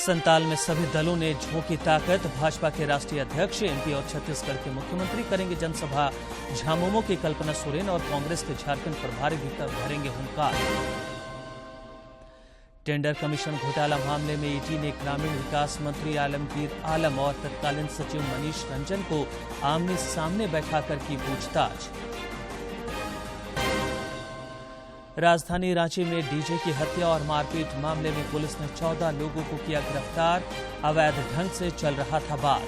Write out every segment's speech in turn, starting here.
संताल में सभी दलों ने झोंकी ताकत। भाजपा के राष्ट्रीय अध्यक्ष, एमपी और छत्तीसगढ़ के मुख्यमंत्री करेंगे जनसभा। झामुमो की कल्पना सोरेन और कांग्रेस के झारखंड प्रभारी भी भरेंगे हुंकार। टेंडर कमीशन घोटाला मामले में ईडी ने ग्रामीण विकास मंत्री आलमगीर आलम और तत्कालीन सचिव मनीष रंजन को आमने सामने बैठाकर की पूछताछ। राजधानी रांची में डीजे की हत्या और मारपीट मामले में पुलिस ने 14 लोगों को किया गिरफ्तार। अवैध ढंग से चल रहा था बार।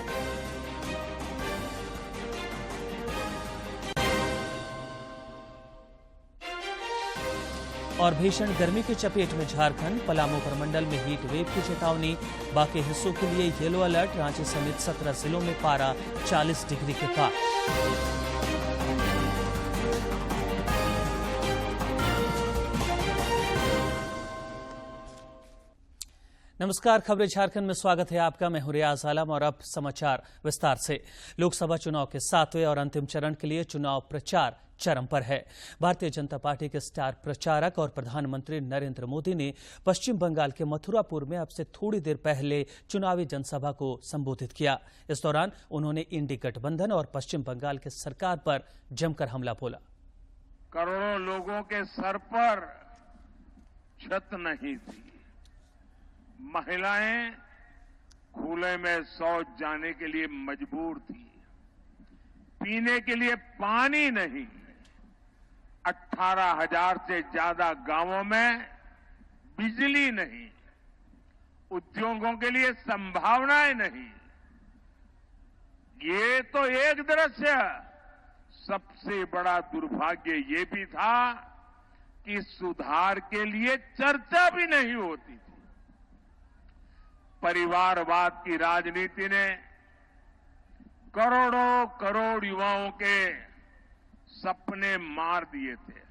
और भीषण गर्मी की चपेट में झारखंड। पलामू प्रमंडल में हीट वेव की चेतावनी। बाकी हिस्सों के लिए येलो अलर्ट। रांची समेत 17 जिलों में पारा 40 डिग्री के पार। नमस्कार, खबरें झारखंड में स्वागत है आपका। मैं हूं रियाज आलम और अब समाचार विस्तार से। लोकसभा चुनाव के 7वें और अंतिम चरण के लिए चुनाव प्रचार चरम पर है। भारतीय जनता पार्टी के स्टार प्रचारक और प्रधानमंत्री नरेंद्र मोदी ने पश्चिम बंगाल के मथुरापुर में अब से थोड़ी देर पहले चुनावी जनसभा को संबोधित किया। इस दौरान उन्होंने इंडी गठबंधन और पश्चिम बंगाल की सरकार पर जमकर हमला बोला। करोड़ों लोगों के सर पर छत नहीं थी। महिलाएं खुले में शौच जाने के लिए मजबूर थी। पीने के लिए पानी नहीं। 18,000 से ज्यादा गांवों में बिजली नहीं। उद्योगों के लिए संभावनाएं नहीं। ये तो एक दृश्य। सबसे बड़ा दुर्भाग्य ये भी था कि सुधार के लिए चर्चा भी नहीं होती थी। परिवारवाद की राजनीति ने करोड़ों करोड़ युवाओं के सपने मार दिए थे।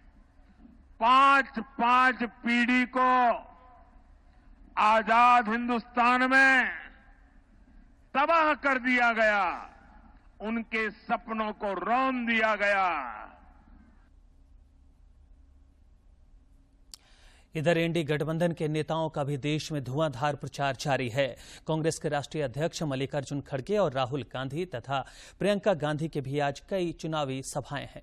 5 पीढ़ी को आजाद हिंदुस्तान में तबाह कर दिया गया। उनके सपनों को रौंद दिया गया। इधर एनडीए गठबंधन के नेताओं का भी देश में धुआंधार प्रचार जारी है। कांग्रेस के राष्ट्रीय अध्यक्ष मल्लिकार्जुन खड़गे और राहुल गांधी तथा प्रियंका गांधी के भी आज कई चुनावी सभाएं हैं।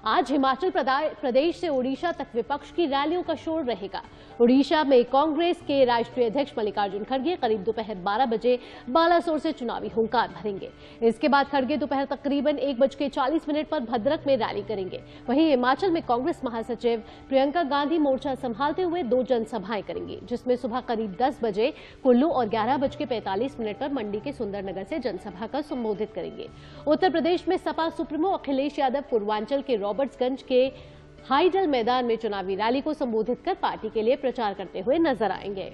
आज हिमाचल प्रदेश से ओडिशा तक विपक्ष की रैलियों का शोर रहेगा। ओडिशा में कांग्रेस के राष्ट्रीय अध्यक्ष मल्लिकार्जुन खड़गे करीब दोपहर 12 बजे बालासोर से चुनावी हुंकार भरेंगे। इसके बाद खड़गे दोपहर तकरीबन 1:40 पर भद्रक में रैली करेंगे। वहीं हिमाचल में कांग्रेस महासचिव प्रियंका गांधी मोर्चा संभालते हुए 2 जनसभाएं करेंगी, जिसमें सुबह करीब 10 बजे कुल्लू और 11:45 पर मंडी के सुंदरनगर से जनसभा का संबोधित करेंगे। उत्तर प्रदेश में सपा सुप्रीमो अखिलेश यादव पूर्वांचल के रॉबर्ट्सगंज के हाईडल मैदान में चुनावी रैली को संबोधित कर पार्टी के लिए प्रचार करते हुए नजर आएंगे।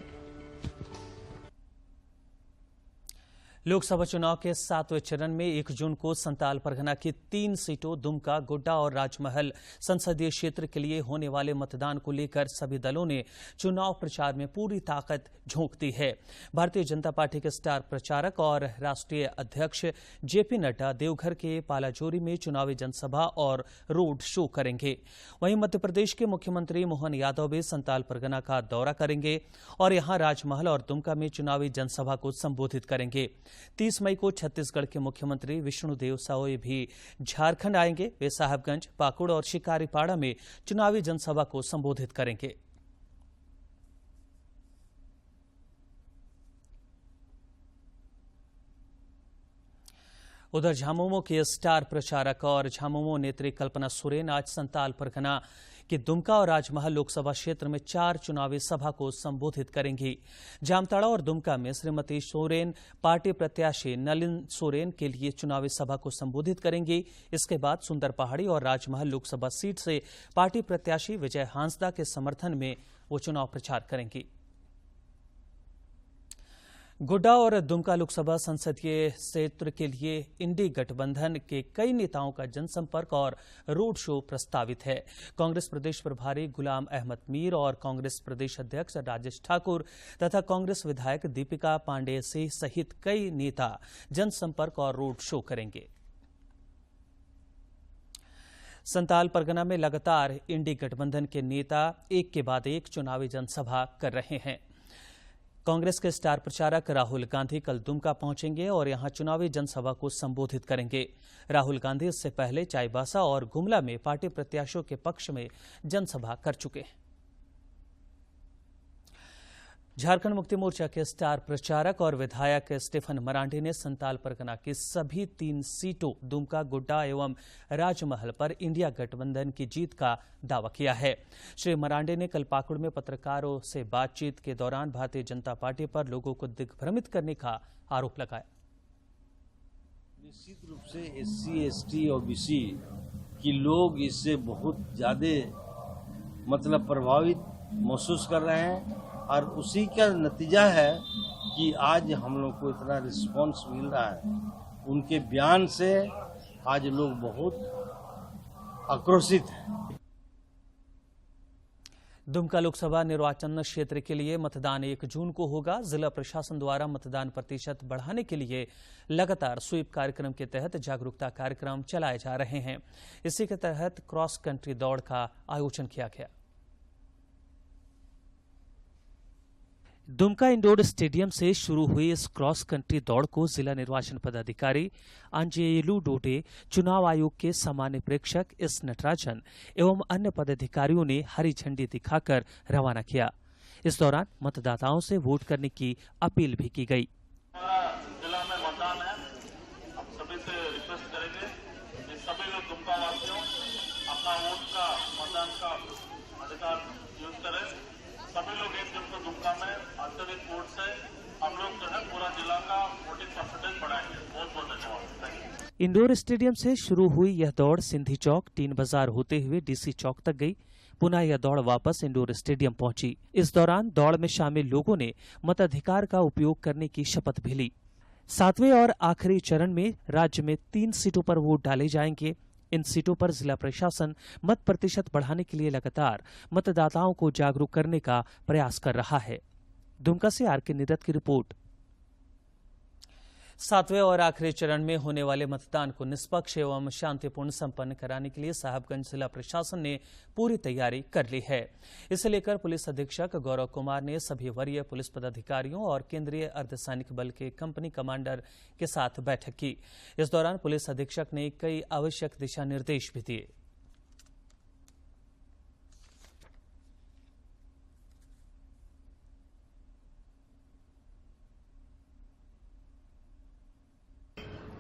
लोकसभा चुनाव के 7वें चरण में 1 जून को संताल परगना की 3 सीटों दुमका, गोड्डा और राजमहल संसदीय क्षेत्र के लिए होने वाले मतदान को लेकर सभी दलों ने चुनाव प्रचार में पूरी ताकत झोंक दी है। भारतीय जनता पार्टी के स्टार प्रचारक और राष्ट्रीय अध्यक्ष जेपी नड्डा देवघर के पालाजोरी में चुनावी जनसभा और रोड शो करेंगे। वहीं मध्य प्रदेश के मुख्यमंत्री मोहन यादव भी संताल परगना का दौरा करेंगे और यहां राजमहल और दुमका में चुनावी जनसभा को संबोधित करेंगे। 30 मई को छत्तीसगढ़ के मुख्यमंत्री विष्णुदेव साय भी झारखंड आएंगे। वे साहबगंज, पाकुड़ और शिकारीपाड़ा में चुनावी जनसभा को संबोधित करेंगे। उधर झामुमो के स्टार प्रचारक और झामुमो नेत्री कल्पना सोरेन आज संताल परगना कि दुमका और राजमहल लोकसभा क्षेत्र में 4 चुनावी सभा को संबोधित करेंगी। जामताड़ा और दुमका में श्रीमती सोरेन पार्टी प्रत्याशी नलिन सोरेन के लिए चुनावी सभा को संबोधित करेंगी। इसके बाद सुंदर पहाड़ी और राजमहल लोकसभा सीट से पार्टी प्रत्याशी विजय हांसदा के समर्थन में वो चुनाव प्रचार करेंगी। गोड्डा और दुमका लोकसभा संसदीय क्षेत्र के लिए इंडी गठबंधन के कई नेताओं का जनसंपर्क और रोड शो प्रस्तावित है। कांग्रेस प्रदेश प्रभारी गुलाम अहमद मीर और कांग्रेस प्रदेश अध्यक्ष राजेश ठाकुर तथा कांग्रेस विधायक दीपिका पांडेय सिंह सहित कई नेता जनसंपर्क और रोड शो करेंगे। संताल परगना में लगातार इंडी गठबंधन के नेता एक के बाद एक चुनावी जनसभा कर रहे हैं। कांग्रेस के स्टार प्रचारक राहुल गांधी कल दुमका पहुंचेंगे और यहां चुनावी जनसभा को संबोधित करेंगे। राहुल गांधी इससे पहले चाईबासा और गुमला में पार्टी प्रत्याशियों के पक्ष में जनसभा कर चुके हैं। झारखंड मुक्ति मोर्चा के स्टार प्रचारक और विधायक स्टीफन मरांडी ने संताल परगना की सभी 3 सीटों दुमका, गोड्डा एवं राजमहल पर इंडिया गठबंधन की जीत का दावा किया है। श्री मरांडी ने कल पाकुड़ में पत्रकारों से बातचीत के दौरान भारतीय जनता पार्टी पर लोगों को दिग्भ्रमित करने का आरोप लगाया। निश्चित रूप से SC, ST और BC की लोग इससे बहुत ज्यादा प्रभावित महसूस कर रहे हैं और उसी का नतीजा है कि आज हम लोग को इतना रिस्पांस मिल रहा है। उनके बयान से आज लोग बहुत आक्रोशित हैं। दुमका लोकसभा निर्वाचन क्षेत्र के लिए मतदान 1 जून को होगा। जिला प्रशासन द्वारा मतदान प्रतिशत बढ़ाने के लिए लगातार स्वीप कार्यक्रम के तहत जागरूकता कार्यक्रम चलाए जा रहे हैं। इसी के तहत क्रॉस कंट्री दौड़ का आयोजन किया गया। दुमका इंडोर स्टेडियम से शुरू हुई इस क्रॉस कंट्री दौड़ को जिला निर्वाचन पदाधिकारी अंजेलू डोडे, चुनाव आयोग के सामान्य प्रेक्षक एस नटराजन एवं अन्य पदाधिकारियों ने हरी झंडी दिखाकर रवाना किया। इस दौरान मतदाताओं से वोट करने की अपील भी की गई। जिला में मतदान है, हम सभी से रिक्वेस्ट करेंगे कि सभी लोग दुमका वासियों अपना वोट का, मतदान का अधिकार यूज करें। सभी लोग 1 जून को दुमका में अत्यधिक वोट से हम लोग जो है पूरा जिला का वोटिंग परसेंटेज बढ़ाएंगे। बहुत बहुत धन्यवाद। इंडोर स्टेडियम से शुरू हुई यह दौड़ सिंधी चौक, टीन बाजार होते हुए DC चौक तक गई। पुनः यह दौड़ वापस इंडोर स्टेडियम पहुंची। इस दौरान दौड़ में शामिल लोगों ने मताधिकार का उपयोग करने की शपथ भी ली। 7वें और आखिरी चरण में राज्य में 3 सीटों पर वोट डाले जाएंगे। इन सीटों पर जिला प्रशासन मत प्रतिशत बढ़ाने के लिए लगातार मतदाताओं को जागरूक करने का प्रयास कर रहा है। दुमका से RK निरत की रिपोर्ट। 7वें और आखिरी चरण में होने वाले मतदान को निष्पक्ष एवं शांतिपूर्ण संपन्न कराने के लिए साहबगंज जिला प्रशासन ने पूरी तैयारी कर ली है। इसे लेकर पुलिस अधीक्षक गौरव कुमार ने सभी वरीय पुलिस पदाधिकारियों और केंद्रीय अर्धसैनिक बल के कंपनी कमांडर के साथ बैठक की। इस दौरान पुलिस अधीक्षक ने कई आवश्यक दिशा निर्देश भी दिए।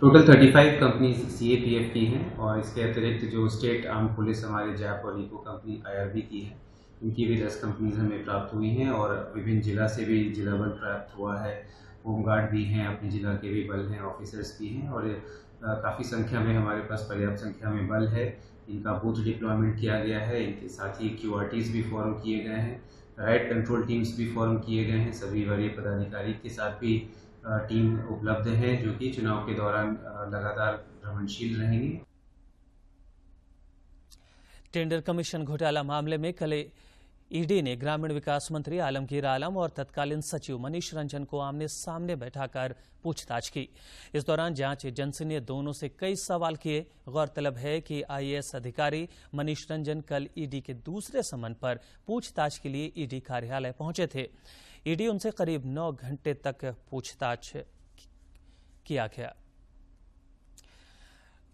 टोटल 35 कंपनीज CAPF की हैं और इसके अतिरिक्त जो स्टेट आर्म पुलिस हमारे जैप और इको कंपनी IRB की है, इनकी भी 10 कंपनीज हमें प्राप्त हुई हैं और विभिन्न जिला से भी जिला बल प्राप्त हुआ है। होमगार्ड भी हैं, अपने जिला के भी बल हैं, ऑफिसर्स भी हैं और काफ़ी संख्या में हमारे पास पर्याप्त संख्या में बल है। इनका बूथ डिप्लॉयमेंट किया गया है। इनके साथ ही QRTs भी फॉर्म किए गए हैं, राइट कंट्रोल टीम्स भी फॉर्म किए गए हैं। सभी वरीय पदाधिकारी के साथ भी टीम उपलब्ध है जो कि चुनाव के दौरान लगातार भ्रमणशील रहेंगे। टेंडर कमीशन घोटाला मामले में कल ईडी ने ग्रामीण विकास मंत्री आलमगीर आलम और तत्कालीन सचिव मनीष रंजन को आमने सामने बैठाकर पूछताछ की। इस दौरान जांच एजेंसी ने दोनों से कई सवाल किए। गौरतलब है कि IAS अधिकारी मनीष रंजन कल ईडी के दूसरे समन पर पूछताछ के लिए ईडी कार्यालय पहुंचे थे। ईडी उनसे करीब 9 घंटे तक पूछताछ किया गया।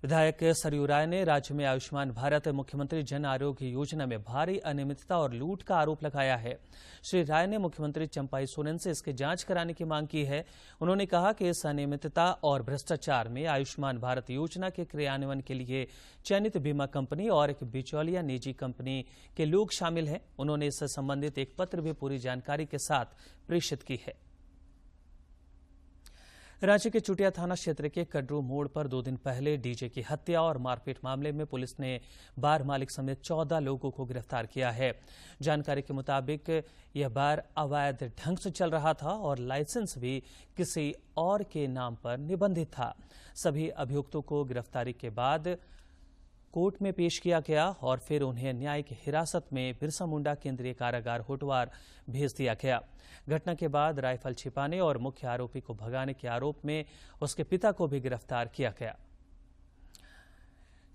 विधायक सरयू राय ने राज्य में आयुष्मान भारत मुख्यमंत्री जन आरोग्य योजना में भारी अनियमितता और लूट का आरोप लगाया है। श्री राय ने मुख्यमंत्री चंपाई सोरेन से इसकी जांच कराने की मांग की है। उन्होंने कहा कि इस अनियमितता और भ्रष्टाचार में आयुष्मान भारत योजना के क्रियान्वयन के लिए चयनित बीमा कंपनी और एक बिचौलिया निजी कंपनी के लोग शामिल हैं। उन्होंने इससे संबंधित एक पत्र भी पूरी जानकारी के साथ प्रेषित की है। रांची के चुटिया थाना क्षेत्र के कड्रू मोड़ पर 2 दिन पहले डीजे की हत्या और मारपीट मामले में पुलिस ने बार मालिक समेत 14 लोगों को गिरफ्तार किया है। जानकारी के मुताबिक यह बार अवैध ढंग से चल रहा था और लाइसेंस भी किसी और के नाम पर निबंधित था। सभी अभियुक्तों को गिरफ्तारी के बाद कोर्ट में पेश किया गया और फिर उन्हें न्यायिक हिरासत में बिरसा मुंडा केंद्रीय कारागार होटवार भेज दिया गया। घटना के बाद राइफल छिपाने और मुख्य आरोपी को भगाने के आरोप में उसके पिता को भी गिरफ्तार किया गया।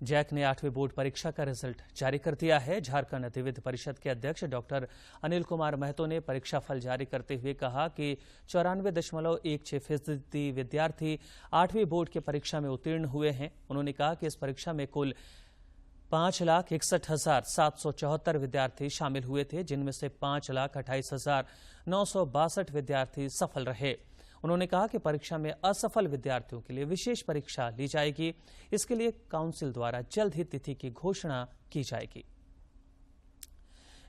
जैक ने 8वीं बोर्ड परीक्षा का रिजल्ट जारी कर दिया है। झारखंड अधिविद्य परिषद के अध्यक्ष डॉक्टर अनिल कुमार महतो ने परीक्षा फल जारी करते हुए कहा कि 94.16% विद्यार्थी 8वीं बोर्ड की परीक्षा में उत्तीर्ण हुए हैं। उन्होंने कहा कि इस परीक्षा में कुल 5,61,774 विद्यार्थी शामिल हुए थे, जिनमें से 5,28,962 विद्यार्थी सफल रहे। उन्होंने कहा कि परीक्षा में असफल विद्यार्थियों के लिए विशेष परीक्षा ली जाएगी। इसके लिए काउंसिल द्वारा जल्द ही तिथि की घोषणा की जाएगी।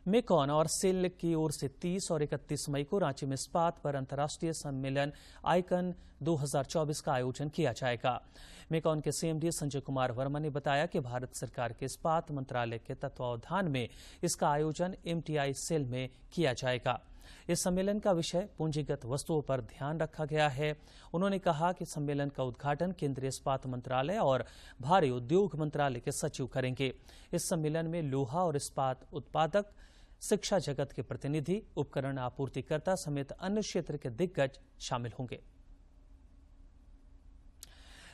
मेकॉन और सेल की ओर से 30 और 31 मई को रांची में इस्पात पर अंतर्राष्ट्रीय सम्मेलन आइकन 2024 का आयोजन किया जाएगा। मेकॉन के सीएमडी संजय कुमार वर्मा ने बताया कि भारत सरकार के इस्पात मंत्रालय के तत्वावधान में इसका आयोजन एमटीआई सेल में किया जाएगा। इस सम्मेलन का विषय पूंजीगत वस्तुओं पर ध्यान रखा गया है। उन्होंने कहा कि सम्मेलन का उद्घाटन केंद्रीय इस्पात मंत्रालय और भारी उद्योग मंत्रालय के सचिव करेंगे। इस सम्मेलन में लोहा और इस्पात उत्पादक, शिक्षा जगत के प्रतिनिधि, उपकरण आपूर्तिकर्ता समेत अन्य क्षेत्र के दिग्गज शामिल होंगे।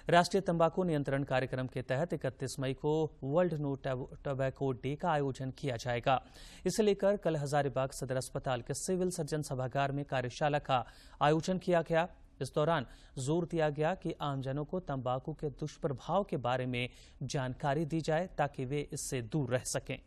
राष्ट्रीय तंबाकू नियंत्रण कार्यक्रम के तहत 31 मई को वर्ल्ड नो टोबैको डे का आयोजन किया जाएगा। इसे लेकर कल हजारीबाग सदर अस्पताल के सिविल सर्जन सभागार में कार्यशाला का आयोजन किया गया। इस दौरान जोर दिया गया कि आमजनों को तंबाकू के दुष्प्रभाव के बारे में जानकारी दी जाए ताकि वे इससे दूर रह सकें।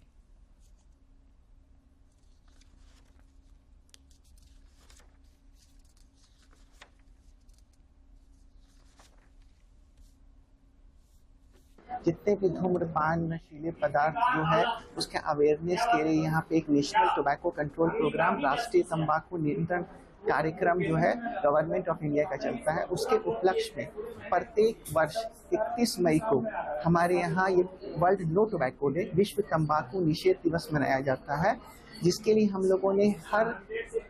जितने भी धूम्रपान नशीले पदार्थ जो है उसके अवेयरनेस के लिए यहाँ पे एक नेशनल टोबैको कंट्रोल प्रोग्राम, राष्ट्रीय तंबाकू नियंत्रण कार्यक्रम जो है गवर्नमेंट ऑफ इंडिया का चलता है। उसके उपलक्ष्य में प्रत्येक वर्ष 31 मई को हमारे यहाँ ये वर्ल्ड नो टोबैको डे, विश्व तंबाकू निषेध दिवस मनाया जाता है, जिसके लिए हम लोगों ने हर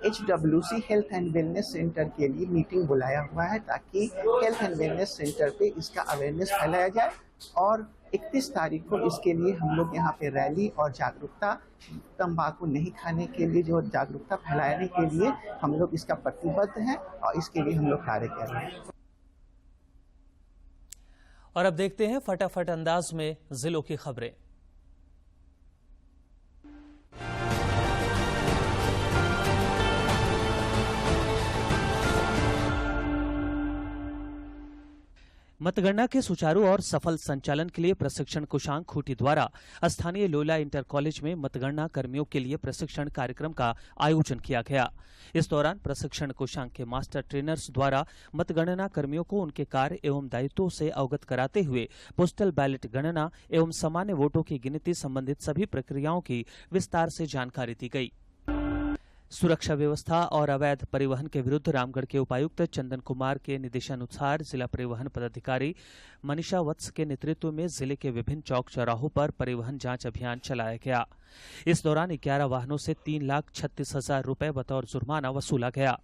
HWC health and wellness centre के लिए मीटिंग बुलाया हुआ है ताकि हेल्थ एंड वेलनेस सेंटर पे इसका अवेयरनेस फैलाया जाए। और 31 तारीख को इसके लिए हम लोग यहाँ पे रैली और जागरूकता, तंबाकू नहीं खाने के लिए जो जागरूकता फैलाने के लिए हम लोग इसका प्रतिबद्ध हैं और इसके लिए हम लोग कार्य कर रहे हैं। और अब देखते हैं फटाफट अंदाज में जिलों की खबरें। मतगणना के सुचारू और सफल संचालन के लिए प्रशिक्षण कोषांग खूंटी द्वारा स्थानीय लोला इंटर कॉलेज में मतगणना कर्मियों के लिए प्रशिक्षण कार्यक्रम का आयोजन किया गया। इस दौरान प्रशिक्षण कोषांग के मास्टर ट्रेनर्स द्वारा मतगणना कर्मियों को उनके कार्य एवं दायित्वों से अवगत कराते हुए पोस्टल बैलेट गणना एवं सामान्य वोटों की गिनती संबंधित सभी प्रक्रियाओं की विस्तार से जानकारी दी गई। सुरक्षा व्यवस्था और अवैध परिवहन के विरुद्ध रामगढ़ के उपायुक्त चंदन कुमार के निर्देशानुसार जिला परिवहन पदाधिकारी मनीषा वत्स के नेतृत्व में जिले के विभिन्न चौक चौराहों पर परिवहन जांच अभियान चलाया गया। इस दौरान 11 वाहनों से 3,36,000 रुपए बतौर जुर्माना वसूला गया।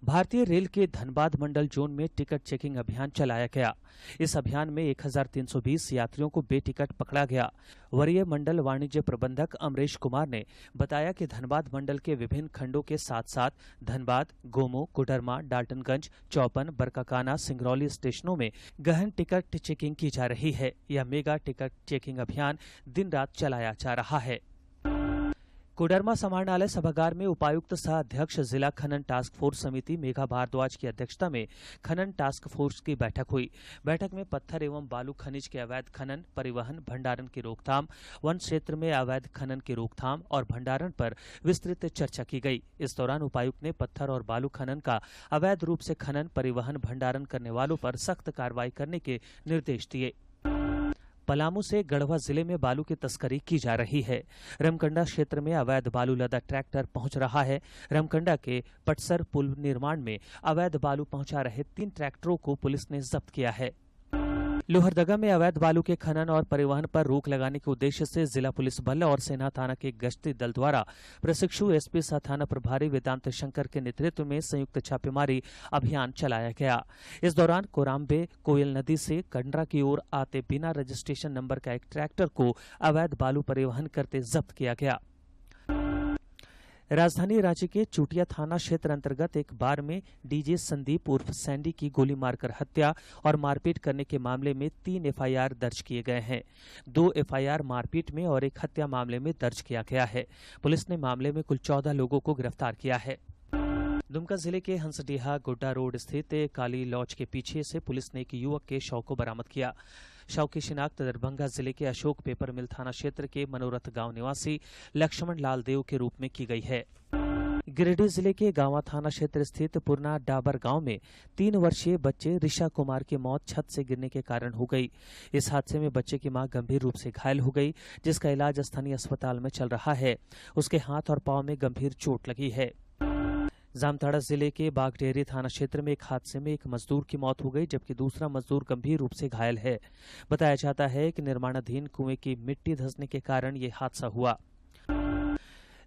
भारतीय रेल के धनबाद मंडल जोन में टिकट चेकिंग अभियान चलाया गया। इस अभियान में 1,320 यात्रियों को बेटिकट पकड़ा गया। वरीय मंडल वाणिज्य प्रबंधक अमरेश कुमार ने बताया कि धनबाद मंडल के विभिन्न खंडों के साथ साथ धनबाद, गोमो, कोडरमा, डाल्टनगंज, चौपन, बरकाकाना, सिंगरौली स्टेशनों में गहन टिकट चेकिंग की जा रही है। यह मेगा टिकट चेकिंग अभियान दिन रात चलाया जा रहा है। कोडरमा समाहरणालय सभागार में उपायुक्त सह अध्यक्ष जिला खनन टास्क फोर्स समिति मेघा भारद्वाज की अध्यक्षता में खनन टास्क फोर्स की बैठक हुई। बैठक में पत्थर एवं बालू खनिज के अवैध खनन, परिवहन, भंडारण की रोकथाम, वन क्षेत्र में अवैध खनन की रोकथाम और भंडारण पर विस्तृत चर्चा की गई। इस दौरान उपायुक्त ने पत्थर और बालू खनन का अवैध रूप से खनन, परिवहन, भंडारण करने वालों पर सख्त कार्रवाई करने के निर्देश दिए। पलामू से गढ़वा जिले में बालू की तस्करी की जा रही है। रमकंडा क्षेत्र में अवैध बालू लदा ट्रैक्टर पहुंच रहा है। रमकंडा के पटसर पुल निर्माण में अवैध बालू पहुंचा रहे 3 ट्रैक्टरों को पुलिस ने जब्त किया है। लोहरदगा में अवैध बालू के खनन और परिवहन पर रोक लगाने के उद्देश्य से जिला पुलिस बल और सेना थाना के गश्ती दल द्वारा प्रशिक्षु एसपी सह थाना प्रभारी वेदांत शंकर के नेतृत्व में संयुक्त छापेमारी अभियान चलाया गया। इस दौरान कोराम्बे कोयल नदी से कंडरा की ओर आते बिना रजिस्ट्रेशन नंबर का एक ट्रैक्टर को अवैध बालू परिवहन करते जब्त किया गया। राजधानी रांची के चूटिया थाना क्षेत्र अंतर्गत एक बार में डीजे संदीप उर्फ सैंडी की गोली मारकर हत्या और मारपीट करने के मामले में 3 एफआईआर दर्ज किए गए हैं। 2 एफआईआर मारपीट में और एक हत्या मामले में दर्ज किया गया है। पुलिस ने मामले में कुल 14 लोगों को गिरफ्तार किया है। दुमका जिले के हंसडीहा गोड्डा रोड स्थित काली लॉज के पीछे से पुलिस ने एक युवक के शव को बरामद किया। शव की शिनाख्त दरभंगा जिले के अशोक पेपर मिल थाना क्षेत्र के मनोरथ गांव निवासी लक्ष्मण लाल देव के रूप में की गई है। गिरिडीह जिले के गांवा थाना क्षेत्र स्थित पुरना डाबर गांव में 3 वर्षीय बच्चे ऋषा कुमार की मौत छत से गिरने के कारण हो गई। इस हादसे में बच्चे की मां गंभीर रूप से घायल हो गई, जिसका इलाज स्थानीय अस्पताल में चल रहा है। उसके हाथ और पांव में गंभीर चोट लगी है। जामताड़ा जिले के बागडेहरी थाना क्षेत्र में एक हादसे में एक मजदूर की मौत हो गई, जबकि दूसरा मजदूर गंभीर रूप से घायल है। बताया जाता है कि निर्माणाधीन कुएं की मिट्टी धंसने के कारण यह हादसा हुआ।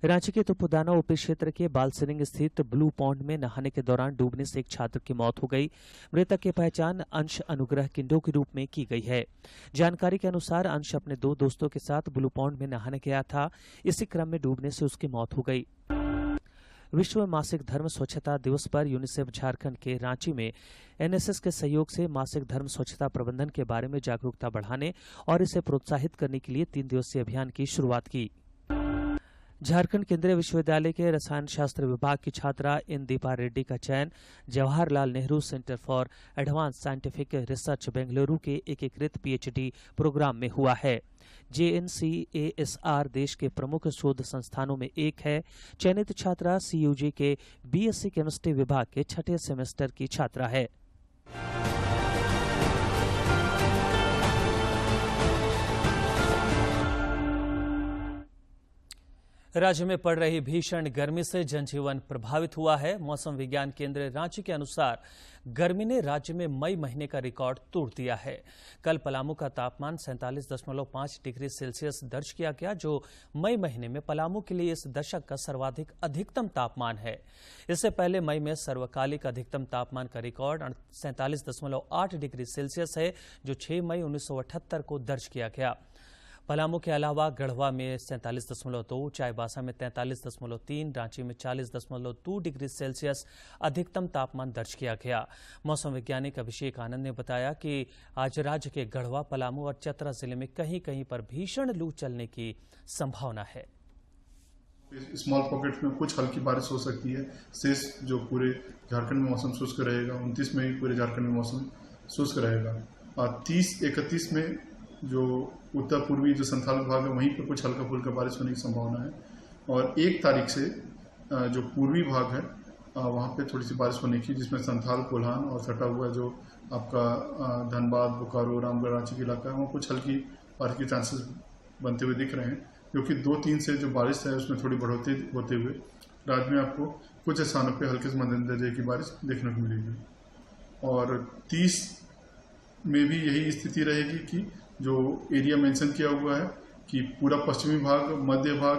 रांची के तुपुदाना ओपी क्षेत्र के बालसिरिंग स्थित ब्लू पॉन्ड में नहाने के दौरान डूबने से एक छात्र की मौत हो गई। मृतक की पहचान अंश अनुग्रह किंडो के रूप में की गई है। जानकारी के अनुसार अंश अपने 2 दोस्तों के साथ ब्लू पॉन्ड में नहाने गया था। इसी क्रम में डूबने से उसकी मौत हो गई। विश्व मासिक धर्म स्वच्छता दिवस पर यूनिसेफ झारखंड के रांची में एनएसएस के सहयोग से मासिक धर्म स्वच्छता प्रबंधन के बारे में जागरूकता बढ़ाने और इसे प्रोत्साहित करने के लिए 3 दिवसीय अभियान की शुरुआत की। झारखंड केंद्रीय विश्वविद्यालय के रसायन शास्त्र विभाग की छात्रा इन दीपा रेड्डी का चयन Jawaharlal Nehru centre for advance scientific research Bengaluru के एकीकृत पीएचडी प्रोग्राम में हुआ है। JNCASR देश के प्रमुख शोध संस्थानों में एक है। चयनित छात्रा CUG के BSc केमिस्ट्री विभाग के 6ठे सेमेस्टर की छात्रा है। राज्य में पड़ रही भीषण गर्मी से जनजीवन प्रभावित हुआ है। मौसम विज्ञान केंद्र रांची के अनुसार गर्मी ने राज्य में मई महीने का रिकॉर्ड तोड़ दिया है। कल पलामू का तापमान 47.5 डिग्री सेल्सियस दर्ज किया गया, जो मई महीने में पलामू के लिए इस दशक का सर्वाधिक अधिकतम तापमान है। इससे पहले मई में सर्वकालिक अधिकतम तापमान का रिकॉर्ड 47.8 डिग्री सेल्सियस है, जो 6 मई 1978 को दर्ज किया गया। पलामू के अलावा गढ़वा में 47.2, चाईबासा में 43.3, रांची में 40.2 डिग्री सेल्सियस अधिकतम तापमान दर्ज किया गया। मौसम वैज्ञानिक अभिषेक आनंद ने बताया कि आज राज्य के गढ़वा, पलामू और चतरा जिले में कहीं कहीं पर भीषण लू चलने की संभावना है। स्मॉल पॉकेट्स में कुछ हल्की बारिश हो सकती है। शेष जो पूरे झारखंड में मौसम शुष्क रहेगा। 29 में भी पूरे झारखंड में मौसम शुष्क रहेगा। 30-31 में जो उत्तर पूर्वी जो संथाल विभाग है वहीं पर कुछ हल्का फुल्का बारिश होने की संभावना है। और 1 तारीख से जो पूर्वी भाग है वहाँ पे थोड़ी सी बारिश होने की, जिसमें संथाल, कोल्हान और सटा हुआ जो आपका धनबाद, बोकारो, रामगढ़, रांची के इलाका है वहाँ कुछ हल्की बारिश के चांसेस बनते हुए दिख रहे हैं। क्योंकि 2-3 से जो बारिश है उसमें थोड़ी बढ़ोतरी होते हुए राज्य में आपको कुछ स्थानों पर हल्के से मध्यम दर्जे की बारिश देखने को मिलेगी। और 30 में भी यही स्थिति रहेगी कि जो एरिया मेंशन किया हुआ है कि पूरा पश्चिमी भाग, मध्य भाग,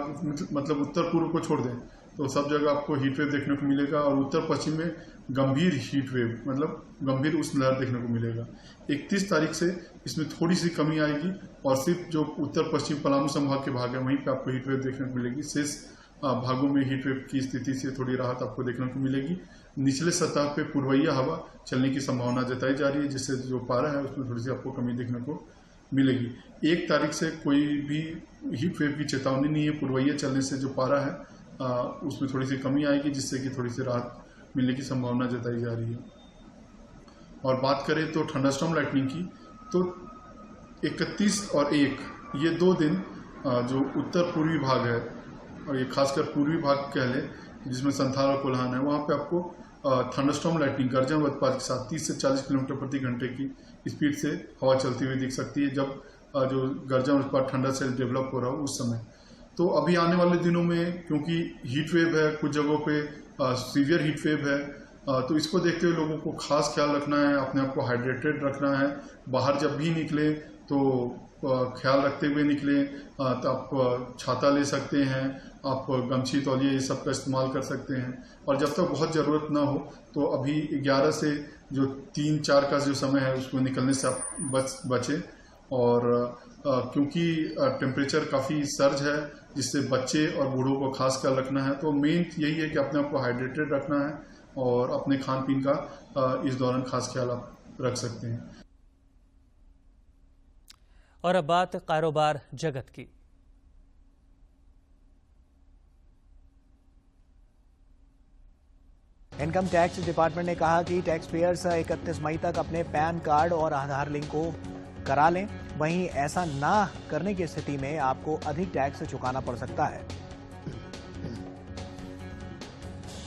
मतलब उत्तर पूर्व को छोड़ दें तो सब जगह आपको हीट वेव देखने को मिलेगा। और उत्तर पश्चिम में गंभीर हीट वेव, मतलब गंभीर उष्ण लहर देखने को मिलेगा। 31 तारीख से इसमें थोड़ी सी कमी आएगी और सिर्फ जो उत्तर पश्चिम पलामू संभाग के भाग है वहीं पे आपको हीट वेव देखने को मिलेगी। शेष भागों में हीट वेव की स्थिति से थोड़ी राहत आपको देखने को मिलेगी। निचले सतह पे पूर्वइया हवा चलने की संभावना जताई जा रही है, जिससे जो पारा है उसमें थोड़ी सी आपको कमी देखने को मिलेगी। 1 तारीख से कोई भी हीट वेव की चेतावनी नहीं है। पूर्वइया चलने से जो पारा है उसमें थोड़ी सी कमी आएगी, जिससे कि थोड़ी सी राहत मिलने की संभावना जताई जा रही है। और बात करें तो थंडरस्टॉर्म लाइटनिंग की, तो 31 और 1 ये 2 दिन जो उत्तर पूर्वी भाग है और ये खासकर पूर्वी भाग कह लें जिसमें संथाल और कोल्हान है, वहाँ पे आपको थंडरस्टॉर्म लाइटनिंग, गर्जन वज्रपात के साथ 30 से 40 किलोमीटर प्रति घंटे की स्पीड से हवा चलती हुई दिख सकती है, जब जो गर्जन वज्रपात ठंडा सेल डेवलप हो रहा हो उस समय। तो अभी आने वाले दिनों में क्योंकि हीट वेव है, कुछ जगहों पे सीवियर हीट वेव है, तो इसको देखते हुए लोगों को खास ख्याल रखना है, अपने आप को हाइड्रेटेड रखना है। बाहर जब भी निकले तो ख्याल रखते हुए निकलें। तो आप छाता ले सकते हैं, आप गमछी, तौलिए ये सब का इस्तेमाल कर सकते हैं। और जब तक बहुत ज़रूरत ना हो तो अभी 11 से जो 3-4 का जो समय है उसको निकलने से आप बचें। और क्योंकि टेम्परेचर काफ़ी सर्ज है जिससे बच्चे और बूढ़ों को खास ख्याल रखना है। तो मेन यही है कि अपने आप को हाइड्रेटेड रखना है और अपने खान पीन का इस दौरान खास ख्याल आप रख सकते हैं। और अब बात कारोबार जगत की। इनकम टैक्स डिपार्टमेंट ने कहा कि टैक्स पेयर्स 31 मई तक अपने पैन कार्ड और आधार लिंक को करा लें। वहीं ऐसा ना करने की स्थिति में आपको अधिक टैक्स चुकाना पड़ सकता है।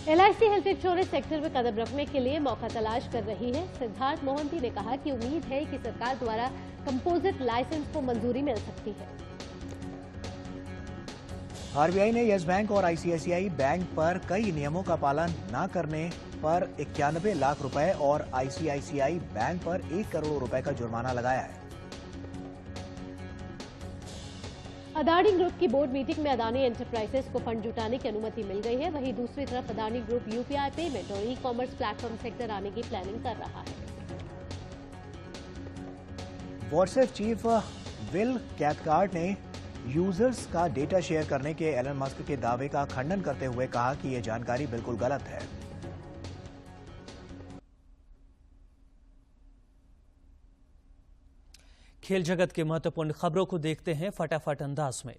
LIC हेल्थ इंश्योरेंस सेक्टर में कदम रखने के लिए मौका तलाश कर रही है। सिद्धार्थ मोहंती ने कहा कि उम्मीद है कि सरकार द्वारा कंपोजिट लाइसेंस को मंजूरी मिल सकती है। RBI ने येस बैंक और ICICI बैंक पर कई नियमों का पालन न करने पर 91 लाख रुपए और ICICI बैंक पर 1 करोड़ रुपए का जुर्माना लगाया है। अदानी ग्रुप की बोर्ड मीटिंग में अदानी एंटरप्राइजेस को फंड जुटाने की अनुमति मिल गई है। वहीं दूसरी तरफ अदानी ग्रुप UPI पेमेंट और ई-कॉमर्स प्लेटफॉर्म सेक्टर आने की प्लानिंग कर रहा है। व्हाट्सएप चीफ विल कैथकार्ट ने यूजर्स का डेटा शेयर करने के एलन मस्क के दावे का खंडन करते हुए कहा कि यह जानकारी बिल्कुल गलत है। खेल जगत की महत्वपूर्ण खबरों को देखते हैं फटाफट अंदाज में।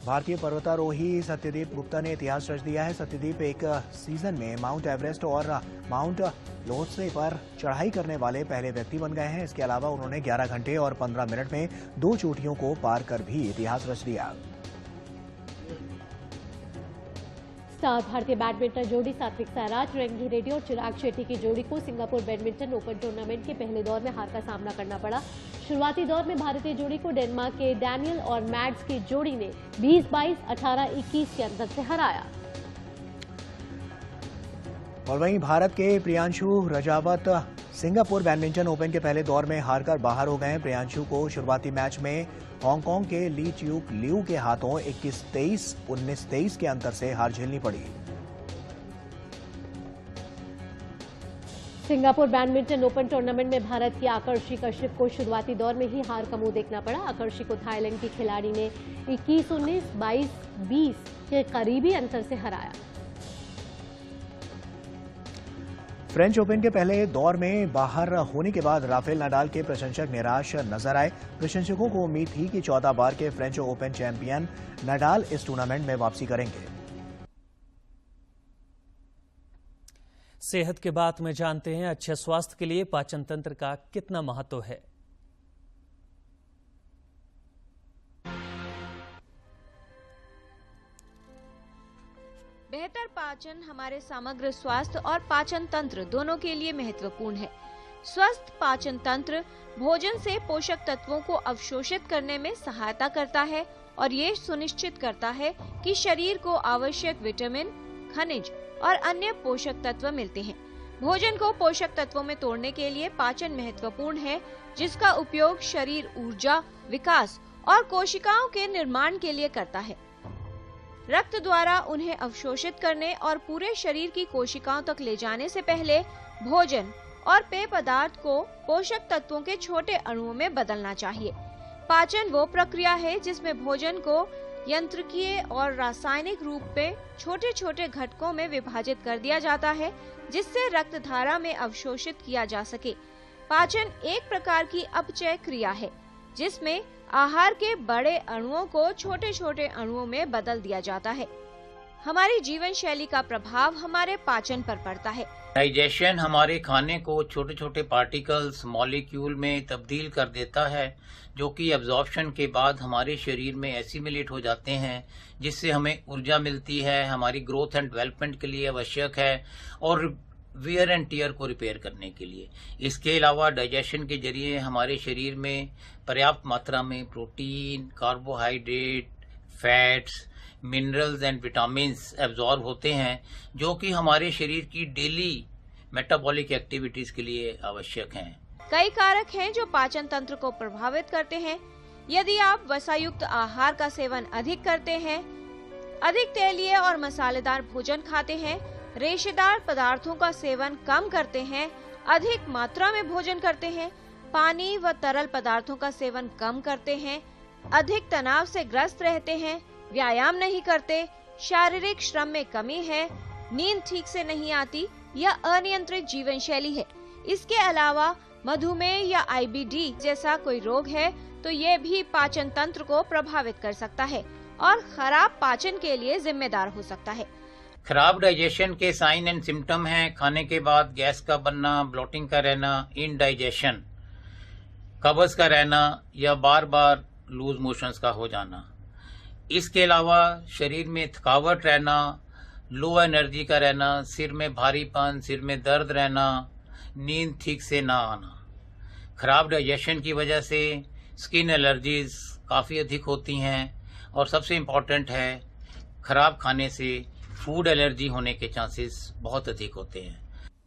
भारतीय पर्वतारोही सत्यदीप गुप्ता ने इतिहास रच दिया है। सत्यदीप एक सीजन में माउंट एवरेस्ट और माउंट लोत्से पर चढ़ाई करने वाले पहले व्यक्ति बन गए हैं। इसके अलावा उन्होंने 11 घंटे और 15 मिनट में 2 चोटियों को पार कर भी इतिहास रच दिया। स्टार भारतीय बैडमिंटन जोड़ी सात्विक साईराज, रंगी रेड्डी और चिराग शेट्टी की जोड़ी को सिंगापुर बैडमिंटन ओपन टूर्नामेंट के पहले दौर में हार का सामना करना पड़ा। शुरुआती दौर में भारतीय जोड़ी को डेनमार्क के डैनियल और मैड्स की जोड़ी ने 20-22, 18-21 के अंतर से हराया। और वहीं भारत के Priyanshu Rajawat Singapore badminton open के पहले दौर में हारकर बाहर हो गए। प्रियांशु को शुरुआती मैच में हांगकांग के ली च्यूक लियू के हाथों 21-23, 19-23 के अंतर से हार झेलनी पड़ी। सिंगापुर बैडमिंटन ओपन टूर्नामेंट में भारत की आकर्षि कश्यप को शुरुआती दौर में ही हार का मुंह देखना पड़ा। आकर्षि को थाईलैंड की खिलाड़ी ने 21-19, 22-20 के करीबी अंतर से हराया। फ्रेंच ओपन के पहले दौर में बाहर होने के बाद राफेल नडाल के प्रशंसक निराश नजर आए। प्रशंसकों को उम्मीद थी कि 14 बार के फ्रेंच ओपन चैंपियन नडाल इस टूर्नामेंट में वापसी करेंगे। सेहत के बात में जानते हैं अच्छे स्वास्थ्य के लिए पाचन तंत्र का कितना महत्व है। बेहतर पाचन हमारे समग्र स्वास्थ्य और पाचन तंत्र दोनों के लिए महत्वपूर्ण है। स्वस्थ पाचन तंत्र भोजन से पोषक तत्वों को अवशोषित करने में सहायता करता है और ये सुनिश्चित करता है कि शरीर को आवश्यक विटामिन, खनिज और अन्य पोषक तत्व मिलते हैं। भोजन को पोषक तत्वों में तोड़ने के लिए पाचन महत्वपूर्ण है, जिसका उपयोग शरीर ऊर्जा, विकास और कोशिकाओं के निर्माण के लिए करता है। रक्त द्वारा उन्हें अवशोषित करने और पूरे शरीर की कोशिकाओं तक ले जाने से पहले भोजन और पेय पदार्थ को पोषक तत्वों के छोटे अणुओं में बदलना चाहिए। पाचन वो प्रक्रिया है जिसमें भोजन को यंत्रिकीय और रासायनिक रूप में छोटे छोटे घटकों में विभाजित कर दिया जाता है, जिससे रक्त धारा में अवशोषित किया जा सके। पाचन एक प्रकार की अपचय क्रिया है, जिसमें आहार के बड़े अणुओं को छोटे छोटे अणुओं में बदल दिया जाता है। हमारी जीवन शैली का प्रभाव हमारे पाचन पर पड़ता है। डाइजेशन हमारे खाने को छोटे छोटे पार्टिकल्स, मॉलिक्यूल में तब्दील कर देता है, जो कि एब्जॉर्प्शन के बाद हमारे शरीर में एसिमिलेट हो जाते हैं, जिससे हमें ऊर्जा मिलती है, हमारी ग्रोथ एंड डेवलपमेंट के लिए आवश्यक है और वियर एंड टीयर को रिपेयर करने के लिए। इसके अलावा डाइजेशन के जरिए हमारे शरीर में पर्याप्त मात्रा में protein, carbohydrate, fats, minerals and vitamins absorb होते हैं, जो कि हमारे शरीर की डेली मेटाबॉलिक एक्टिविटीज के लिए आवश्यक हैं। कई कारक हैं जो पाचन तंत्र को प्रभावित करते हैं। यदि आप वसायुक्त आहार का सेवन अधिक करते हैं, अधिक तेलीय और मसालेदार भोजन खाते हैं, रेशेदार पदार्थों का सेवन कम करते हैं, अधिक मात्रा में भोजन करते हैं, पानी व तरल पदार्थों का सेवन कम करते हैं, अधिक तनाव से ग्रस्त रहते हैं, व्यायाम नहीं करते, शारीरिक श्रम में कमी है, नींद ठीक से नहीं आती या अनियंत्रित जीवन शैली है। इसके अलावा मधुमेह या IBD जैसा कोई रोग है तो ये भी पाचन तंत्र को प्रभावित कर सकता है और खराब पाचन के लिए जिम्मेदार हो सकता है। खराब डाइजेशन के साइन एंड सिम्टम हैं खाने के बाद गैस का बनना, ब्लोटिंग का रहना, इनडाइजेशन, कब्ज का रहना या बार बार लूज मोशंस का हो जाना। इसके अलावा शरीर में थकावट रहना, लो एनर्जी का रहना, सिर में भारीपन, सिर में दर्द रहना, नींद ठीक से ना आना। खराब डाइजेशन की वजह से स्किन एलर्जीज काफ़ी अधिक होती हैं और सबसे इम्पॉर्टेंट है खराब खाने से फूड एलर्जी होने के चांसेस बहुत अधिक होते हैं।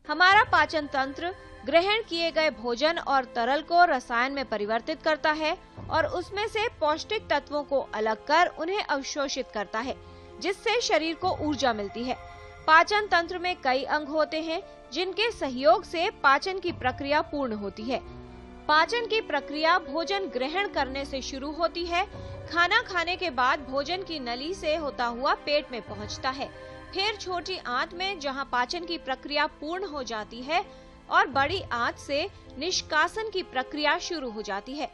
हमारा पाचन तंत्र ग्रहण किए गए भोजन और तरल को रसायन में परिवर्तित करता है और उसमें से पौष्टिक तत्वों को अलग कर उन्हें अवशोषित करता है, जिससे शरीर को ऊर्जा मिलती है। पाचन तंत्र में कई अंग होते हैं जिनके सहयोग से पाचन की प्रक्रिया पूर्ण होती है। पाचन की प्रक्रिया भोजन ग्रहण करने से शुरू होती है। खाना खाने के बाद भोजन की नली से होता हुआ पेट में पहुंचता है, फिर छोटी आंत में जहां पाचन की प्रक्रिया पूर्ण हो जाती है और बड़ी आंत से निष्कासन की प्रक्रिया शुरू हो जाती है।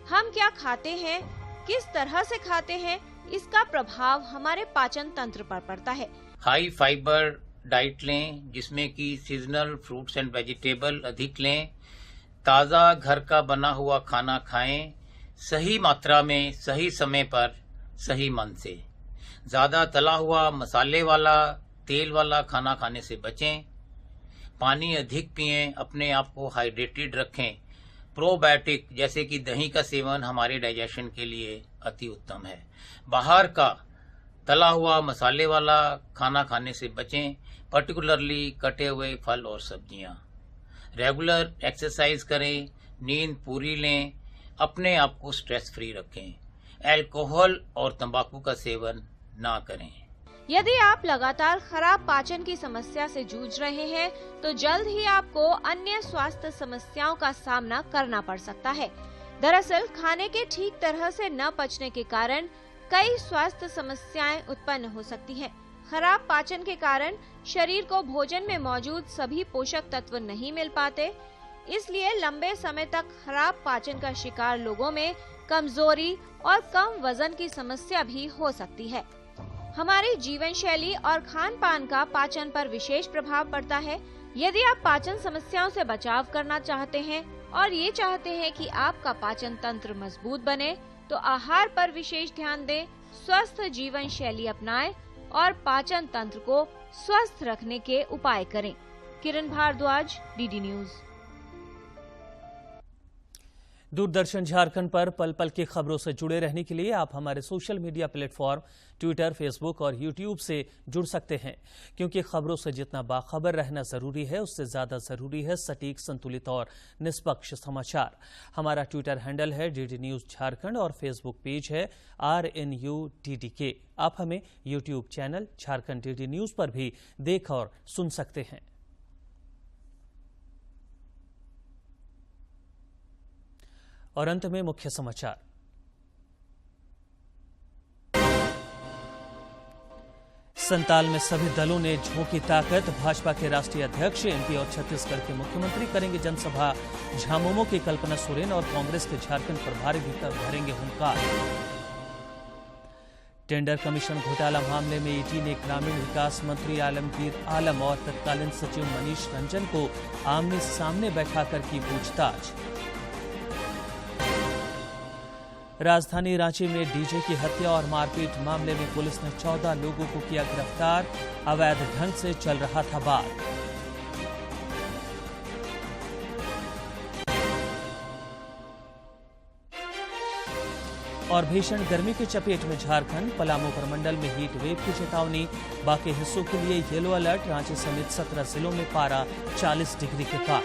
हम क्या खाते हैं, किस तरह से खाते हैं, इसका प्रभाव हमारे पाचन तंत्र पर पड़ता है। हाई फाइबर डाइट लें जिसमें कि सीजनल फ्रूट्स एंड वेजिटेबल अधिक लें, ताज़ा घर का बना हुआ खाना खाएं, सही मात्रा में, सही समय पर, सही मन से। ज़्यादा तला हुआ, मसाले वाला, तेल वाला खाना खाने से बचें। पानी अधिक पिएं, अपने आप को हाइड्रेटेड रखें। प्रोबायोटिक जैसे कि दही का सेवन हमारे डाइजेशन के लिए अति उत्तम है। बाहर का तला हुआ, मसाले वाला खाना खाने से बचें, पर्टिकुलरली कटे हुए फल और सब्जियां। रेगुलर एक्सरसाइज करें, नींद पूरी लें, अपने आप को स्ट्रेस फ्री रखें। अल्कोहल और तंबाकू का सेवन ना करें। यदि आप लगातार खराब पाचन की समस्या से जूझ रहे हैं तो जल्द ही आपको अन्य स्वास्थ्य समस्याओं का सामना करना पड़ सकता है। दरअसल खाने के ठीक तरह से न पचने के कारण कई स्वास्थ्य समस्याएं उत्पन्न हो सकती हैं। खराब पाचन के कारण शरीर को भोजन में मौजूद सभी पोषक तत्व नहीं मिल पाते, इसलिए लंबे समय तक खराब पाचन का शिकार लोगों में कमजोरी और कम वजन की समस्या भी हो सकती है। हमारी जीवन शैली और खान पान का पाचन पर विशेष प्रभाव पड़ता है। यदि आप पाचन समस्याओं से बचाव करना चाहते हैं और ये चाहते हैं कि आपका पाचन तंत्र मजबूत बने, तो आहार पर विशेष ध्यान दें, स्वस्थ जीवन शैली अपनाएं और पाचन तंत्र को स्वस्थ रखने के उपाय करें। किरण भारद्वाज, DD न्यूज। दूरदर्शन झारखंड पर पल पल की खबरों से जुड़े रहने के लिए आप हमारे social media platform Twitter, Facebook और यूट्यूब से जुड़ सकते हैं, क्योंकि खबरों से जितना बाखबर रहना जरूरी है उससे ज्यादा जरूरी है सटीक, संतुलित और निष्पक्ष समाचार। हमारा ट्विटर हैंडल है DD न्यूज झारखंड और फेसबुक पेज है RNUDDK। आप हमें YouTube channel Jharkhand DD news पर भी देख और सुन सकते हैं। और अंत में मुख्य समाचार। संताल में सभी दलों ने झोंकी ताकत। भाजपा के राष्ट्रीय अध्यक्ष, MP और छत्तीसगढ़ के मुख्यमंत्री करेंगे जनसभा। झामुमो की कल्पना सोरेन और कांग्रेस के झारखंड प्रभारी भी भरेंगे हुंकार। टेंडर कमीशन घोटाला मामले में ED ने ग्रामीण विकास मंत्री आलमगीर आलम और तत्कालीन सचिव मनीष रंजन को आमने सामने बैठाकर की पूछताछ। राजधानी रांची में DJ की हत्या और मारपीट मामले में पुलिस ने 14 लोगों को किया गिरफ्तार। अवैध ढंग से चल रहा था बार। और भीषण गर्मी की चपेट में झारखंड, पलामू प्रमंडल में हीट वेव की चेतावनी। बाकी हिस्सों के लिए येलो अलर्ट। रांची समेत 17 जिलों में पारा 40 डिग्री के पार।